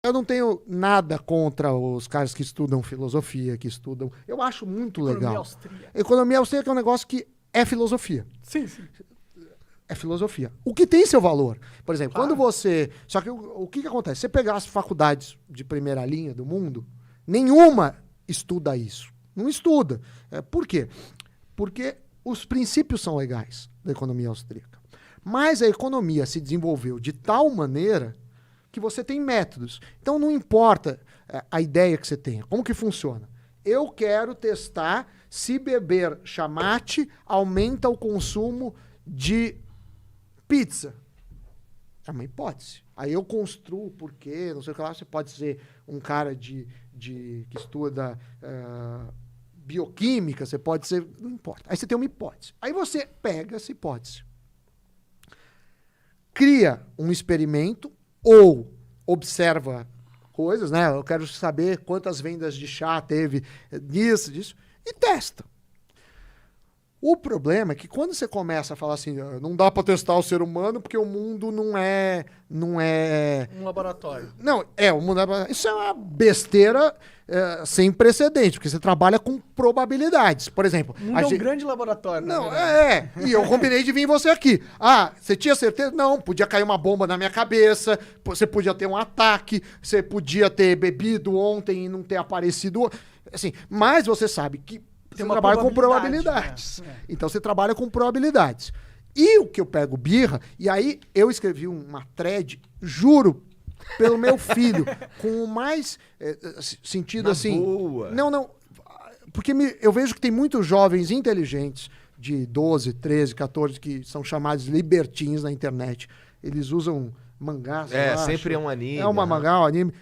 Eu não tenho nada contra os caras que estudam filosofia, que estudam... Eu acho muito legal. Economia austríaca. Economia austríaca é um negócio que é filosofia. Sim, sim. É filosofia. O que tem seu valor. Por exemplo, Claro. quando você... Só que o que acontece? Você pegar as faculdades de primeira linha do mundo, nenhuma estuda isso. Não estuda. Por quê? Porque os princípios são legais da economia austríaca. Mas a economia se desenvolveu de tal maneira que você tem métodos. Então não importa a ideia que você tenha. Como que funciona? Eu quero testar se beber chamate aumenta o consumo de pizza. É uma hipótese. Aí eu construo por quê, não sei o que lá. Você pode ser um cara que estuda bioquímica, você pode ser... Não importa. Aí você tem uma hipótese. Aí você pega essa hipótese, cria um experimento ou observa coisas, né? Eu quero saber quantas vendas de chá teve disso, e testa. O problema é que quando você começa a falar assim, não dá para testar o ser humano porque o mundo não é um laboratório. Não, o mundo isso é uma besteira sem precedente, porque você trabalha com probabilidades. Por exemplo, O mundo é um grande laboratório. Não, né? e eu combinei de vir você aqui. Ah, você tinha certeza? Não, podia cair uma bomba na minha cabeça, você podia ter um ataque, você podia ter bebido ontem e não ter aparecido. Assim, mas você sabe que você trabalha com probabilidades. Né? Então você trabalha com probabilidades. E o que eu pego birra, e aí eu escrevi uma thread, juro, pelo meu filho, com o mais sentido assim. Boa. Não, porque eu vejo que tem muitos jovens inteligentes de 12, 13, 14 que são chamados libertins na internet. Eles usam mangás. Sempre é um anime. É uma mangá, um anime.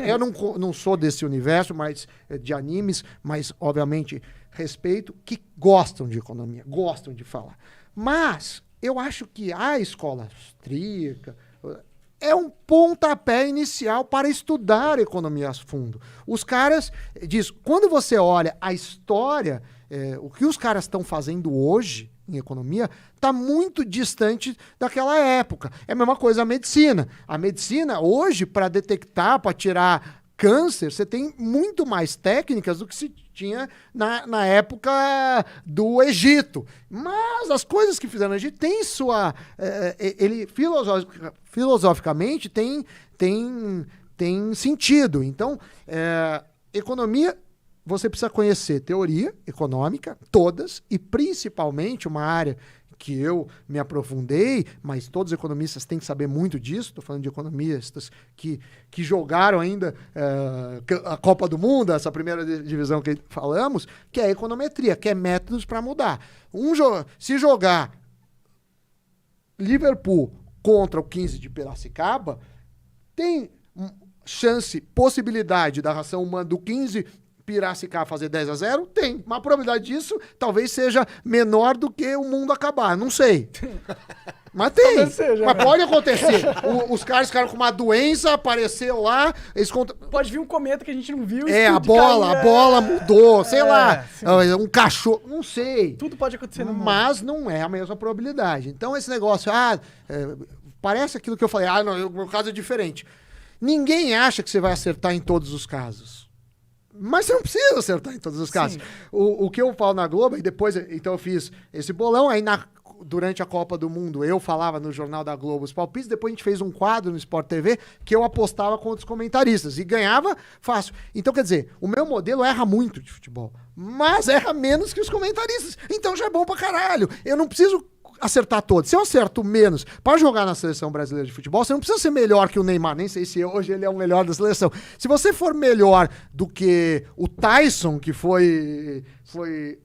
Eu não sou desse universo, mas de animes, mas obviamente respeito, que gostam de economia, gostam de falar. Mas eu acho que a escola austríaca é um pontapé inicial para estudar economia a fundo. Os caras dizem, quando você olha a história, o que os caras estão fazendo hoje em economia está muito distante daquela época. É a mesma coisa a medicina. A medicina hoje, para detectar, para tirar câncer, você tem muito mais técnicas do que se tinha na época do Egito. Mas as coisas que fizeram no Egito têm sua... ele filosoficamente tem sentido. Então, economia, você precisa conhecer teoria econômica, todas, e principalmente uma área que eu me aprofundei, mas todos os economistas têm que saber muito disso. Estou falando de economistas que jogaram ainda a Copa do Mundo, essa primeira divisão que falamos, que é a econometria, que é métodos para mudar. Se jogar Liverpool contra o 15 de Piracicaba, tem possibilidade da ração humana do 15 Piracicaba fazer 10-0? Tem. Mas a probabilidade disso talvez seja menor do que o mundo acabar. Não sei. Mas tem. Seja, mas né? pode acontecer. Os caras ficaram com uma doença, apareceu lá. Pode vir um cometa que a gente não viu. A bola mudou, sei lá. Sim. Um cachorro. Não sei. Tudo pode acontecer no mundo. Mas não é a mesma probabilidade. Então esse negócio, parece aquilo que eu falei. Não, o meu caso é diferente. Ninguém acha que você vai acertar em todos os casos. Mas você não precisa acertar em todos os casos. O que eu falo na Globo, e depois, então eu fiz esse bolão, aí durante a Copa do Mundo eu falava no Jornal da Globo os palpites, depois a gente fez um quadro no Sport TV que eu apostava contra os comentaristas e ganhava fácil. Então, quer dizer, o meu modelo erra muito de futebol, mas erra menos que os comentaristas. Então já é bom pra caralho. Eu não preciso acertar todos. Se eu acerto menos para jogar na seleção brasileira de futebol, você não precisa ser melhor que o Neymar, nem sei se hoje ele é o melhor da seleção. Se você for melhor do que o Tyson, que foi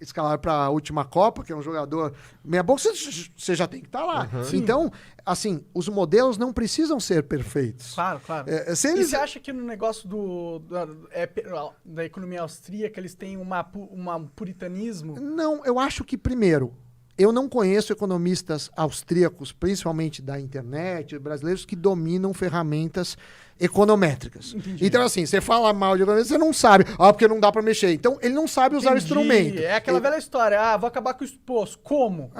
escalado para a última Copa, que é um jogador meia boca, você já tem que estar lá. Uhum. Então, assim, os modelos não precisam ser perfeitos. Claro, claro. E você acha que no negócio da economia austríaca eles têm um puritanismo? Não, eu acho que, primeiro, eu não conheço economistas austríacos, principalmente da internet, brasileiros, que dominam ferramentas econométricas. Entendi. Então, assim, você fala mal de economia, você não sabe. Porque não dá para mexer. Então, ele não sabe usar o instrumento. É aquela velha história. Vou acabar com o exposto. Como?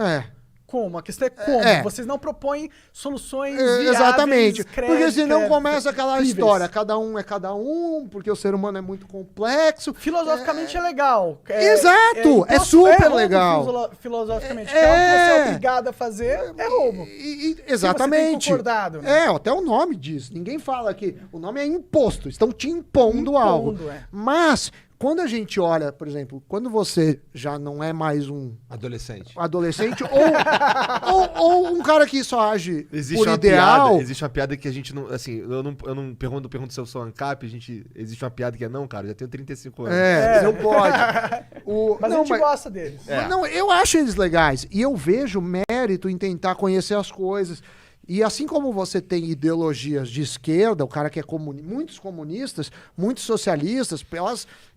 como. A questão é como. Vocês não propõem soluções viáveis, exatamente. Porque senão começa aquela críveis. história. Cada um é cada um, porque o ser humano é muito complexo. Filosoficamente é legal. Exato! É super roubo legal. Filosoficamente. Que é o que você é obrigado a fazer, é roubo. Exatamente. Se você tem concordado, né? Até o nome diz. Ninguém fala que o nome é imposto. Estão te impondo algo. Mas, quando a gente olha, por exemplo, quando você já não é mais um adolescente ou um cara que só age existe por uma ideal... Piada, existe uma piada que a gente não... Assim, eu não pergunto se eu sou ANCAP, existe uma piada que é não, cara, eu já tenho 35 anos. Não pode. Mas a gente gosta deles. Não, eu acho eles legais. E eu vejo mérito em tentar conhecer as coisas. E assim como você tem ideologias de esquerda, o cara que é muitos comunistas, muitos socialistas,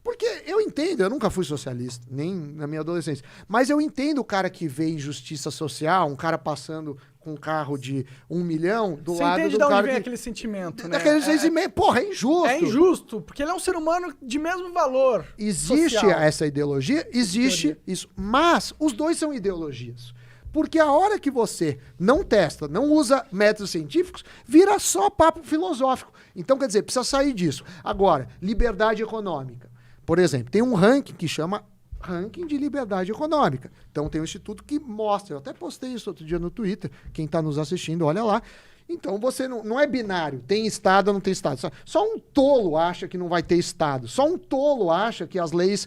porque eu entendo, eu nunca fui socialista, nem na minha adolescência, mas eu entendo o cara que vê injustiça social, um cara passando com um carro de 1 milhão do você lado entende do de cara onde vem que... aquele sentimento, né? Daquele sentimento, porra, é injusto. É injusto, porque ele é um ser humano de mesmo valor. Existe social. essa ideologia, existe isso, mas os dois são ideologias. Porque a hora que você não testa, não usa métodos científicos, vira só papo filosófico. Então, quer dizer, precisa sair disso. Agora, liberdade econômica. Por exemplo, tem um ranking que chama Ranking de Liberdade Econômica. Então, tem um instituto que mostra. Eu até postei isso outro dia no Twitter. Quem está nos assistindo, olha lá. Então, você não é binário. Tem Estado ou não tem Estado. Só um tolo acha que não vai ter Estado. Só um tolo acha que as leis,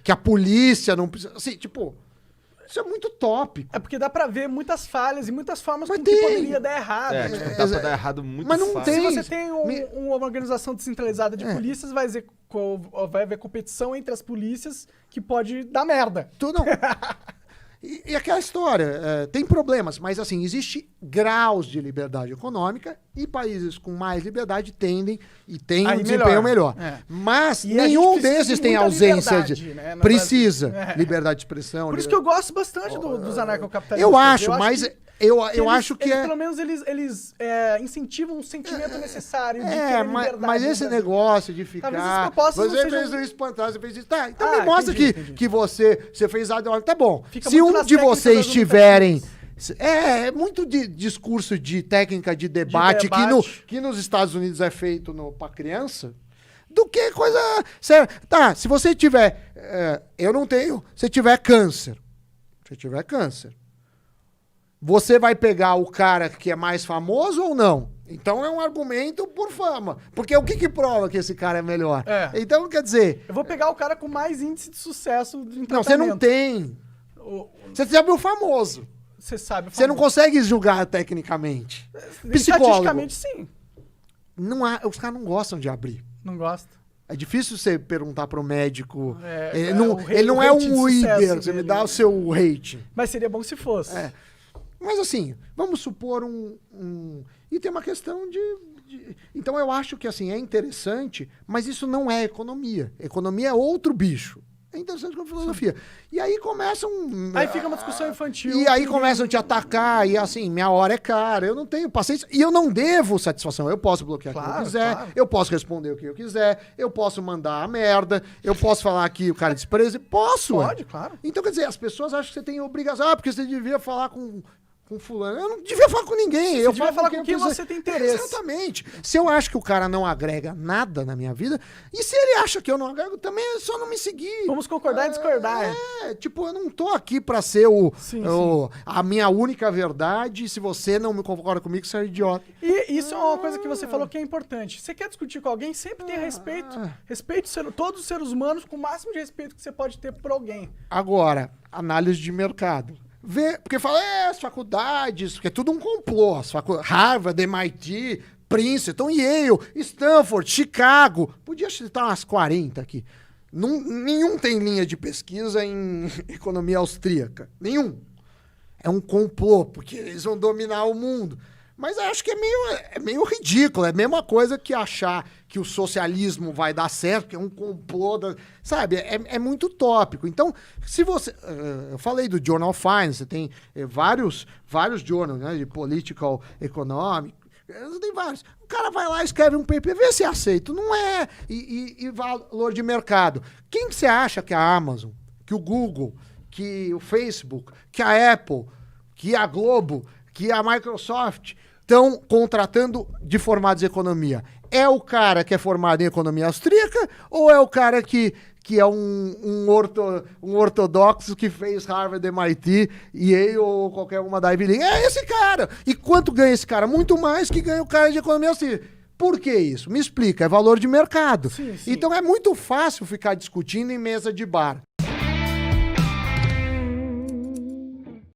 que a polícia não precisa... Assim, tipo... Isso é muito tópico. É porque dá pra ver muitas falhas e muitas formas com que poderia dar errado. Dá pra dar errado muito mas não fácil. tem. Se você tem uma organização descentralizada de polícias, vai haver competição entre as polícias que pode dar merda. Tu não... E aquela história, tem problemas, mas assim, existe graus de liberdade econômica e países com mais liberdade tendem e têm um desempenho melhor. Mas e nenhum desses tem ausência de... né? Precisa. Liberdade de expressão. Por isso que eu gosto bastante dos anarcocapitalistas. Eu acho, mas... Eu acho que pelo menos eles incentivam um sentimento necessário de mas esse negócio de ficar... Você fez isso espantar, você fez isso... Tá, então me mostra que você fez algo... Tá bom. Se um de vocês tiverem... É muito discurso de técnica de debate. Que nos Estados Unidos é feito pra criança... Do que coisa séria. Tá, se você tiver... eu não tenho... Se tiver câncer... Você vai pegar o cara que é mais famoso ou não? Então é um argumento por fama. Porque o que prova que esse cara é melhor? Então, quer dizer... Eu vou pegar o cara com mais índice de sucesso em tratamento. Não, você não tem. Você sabe o famoso. Você sabe o famoso. Você não consegue julgar tecnicamente. Psicólogo. Estatisticamente, sim. Os caras não gostam de abrir. Não gosta. É difícil você perguntar pro médico. Ele não é um Uber, você me dá o seu rating. Mas seria bom se fosse. Mas assim, vamos supor E tem uma questão de... Então eu acho que assim, é interessante, mas isso não é economia. Economia é outro bicho. É interessante com a filosofia. E aí começam... Aí fica uma discussão infantil. E aí começam a te atacar, e assim, minha hora é cara, eu não tenho paciência. E eu não devo satisfação. Eu posso bloquear o que eu quiser, eu posso responder o que eu quiser, eu posso mandar a merda, eu posso falar que o cara despreza. Posso. Pode, claro. Então, quer dizer, as pessoas acham que você tem obrigação. Porque você devia falar com fulano. Eu não devia falar com ninguém. Eu devia falar com quem você tem interesse. Exatamente. Se eu acho que o cara não agrega nada na minha vida, e se ele acha que eu não agrego, também é só não me seguir. Vamos concordar e discordar. Tipo, eu não tô aqui pra ser a minha única verdade. Se você não me concorda comigo, você é idiota. E isso é uma coisa que você falou que é importante. Você quer discutir com alguém, sempre tenha respeito. Respeite todos os seres humanos com o máximo de respeito que você pode ter por alguém. Agora, análise de mercado. Porque fala, as faculdades, porque é tudo um complô. Harvard, MIT, Princeton, Yale, Stanford, Chicago. Podia citar umas 40 aqui. Nenhum tem linha de pesquisa em economia austríaca. Nenhum. É um complô, porque eles vão dominar o mundo. Mas eu acho que é meio ridículo. É a mesma coisa que achar que o socialismo vai dar certo, que é um complô. Sabe? É muito utópico. Então, se você... eu falei do Journal of Finance, você tem vários journals, né, de political economic. Tem vários. O cara vai lá e escreve um paper, vê se é aceito. Não é. E valor de mercado. Quem que você acha que a Amazon, que o Google, que o Facebook, que a Apple... que a Globo, que a Microsoft estão contratando de formados em economia? É o cara que é formado em economia austríaca ou é o cara que é um ortodoxo que fez Harvard, MIT, Yale ou qualquer uma da Ivy League? É esse cara! E quanto ganha esse cara? Muito mais que ganha o cara de economia austríaca. Por que isso? Me explica. É valor de mercado. Sim. Então é muito fácil ficar discutindo em mesa de bar.